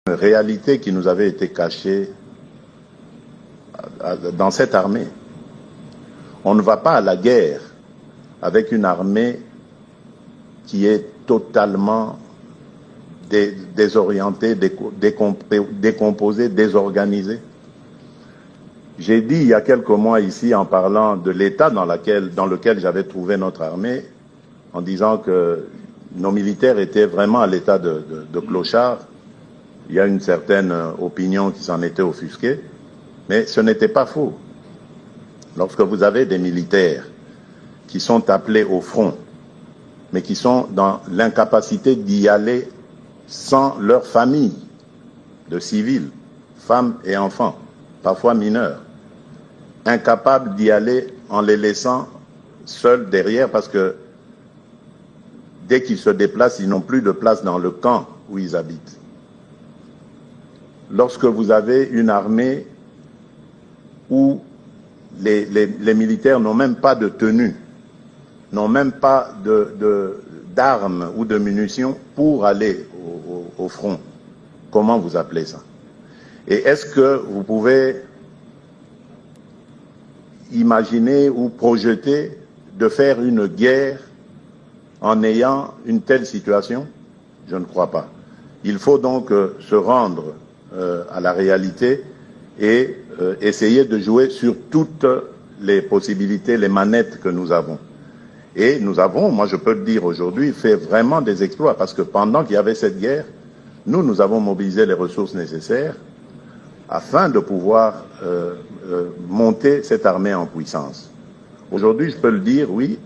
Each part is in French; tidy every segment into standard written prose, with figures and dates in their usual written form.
Une réalité qui nous avait été cachée dans cette armée. On ne va pas à la guerre avec une armée qui est totalement désorientée, décomposée, désorganisée. J'ai dit il y a quelques mois ici, en parlant de l'état dans lequel j'avais trouvé notre armée, en disant que nos militaires étaient vraiment à l'état de clochard. Il y a une certaine opinion qui s'en était offusquée, mais ce n'était pas faux. Lorsque vous avez des militaires qui sont appelés au front, mais qui sont dans l'incapacité d'y aller sans leur famille de civils, femmes et enfants, parfois mineurs, incapables d'y aller en les laissant seuls derrière parce que dès qu'ils se déplacent, ils n'ont plus de place dans le camp où ils habitent. Lorsque vous avez une armée où les militaires n'ont même pas de tenue, n'ont même pas d'armes ou de munitions pour aller au front, comment vous appelez ça? Et est-ce que vous pouvez imaginer ou projeter de faire une guerre en ayant une telle situation? Je ne crois pas. Il faut donc se rendre à la réalité et essayer de jouer sur toutes les possibilités, les manettes que nous avons. Et nous avons, moi je peux le dire aujourd'hui, fait vraiment des exploits parce que pendant qu'il y avait cette guerre, nous avons mobilisé les ressources nécessaires afin de pouvoir monter cette armée en puissance. Aujourd'hui, je peux le dire, oui,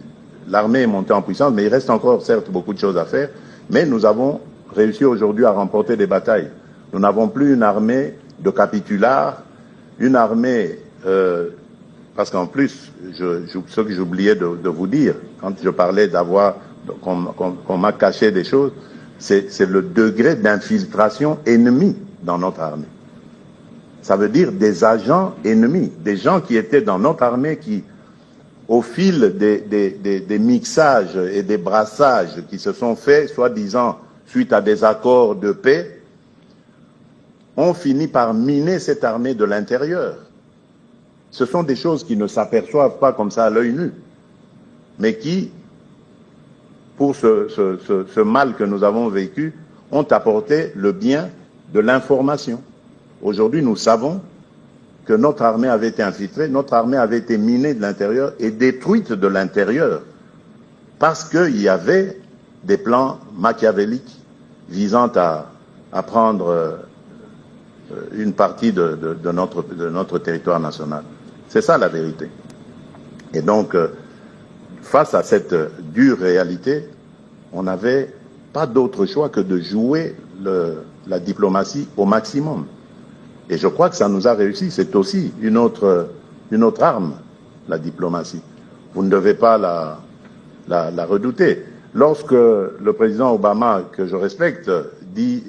l'armée est montée en puissance, mais il reste encore certes beaucoup de choses à faire, mais nous avons réussi aujourd'hui à remporter des batailles. Nous n'avons plus une armée de capitulars, une armée, parce qu'en plus, ce que j'oubliais de vous dire, quand je parlais qu'on m'a caché des choses, c'est le degré d'infiltration ennemie dans notre armée. Ça veut dire des agents ennemis, des gens qui étaient dans notre armée qui, au fil des mixages et des brassages qui se sont faits, soi-disant, suite à des accords de paix, ont fini par miner cette armée de l'intérieur. Ce sont des choses qui ne s'aperçoivent pas comme ça à l'œil nu, mais qui, pour ce mal que nous avons vécu, ont apporté le bien de l'information. Aujourd'hui, nous savons que notre armée avait été infiltrée, notre armée avait été minée de l'intérieur et détruite de l'intérieur, parce qu'il y avait des plans machiavéliques visant à prendre une partie de notre territoire national. C'est ça la vérité. Et donc, face à cette dure réalité, on n'avait pas d'autre choix que de jouer la diplomatie au maximum. Et je crois que ça nous a réussi. C'est aussi une autre arme, la diplomatie. Vous ne devez pas la redouter. Lorsque le président Obama, que je respecte, dit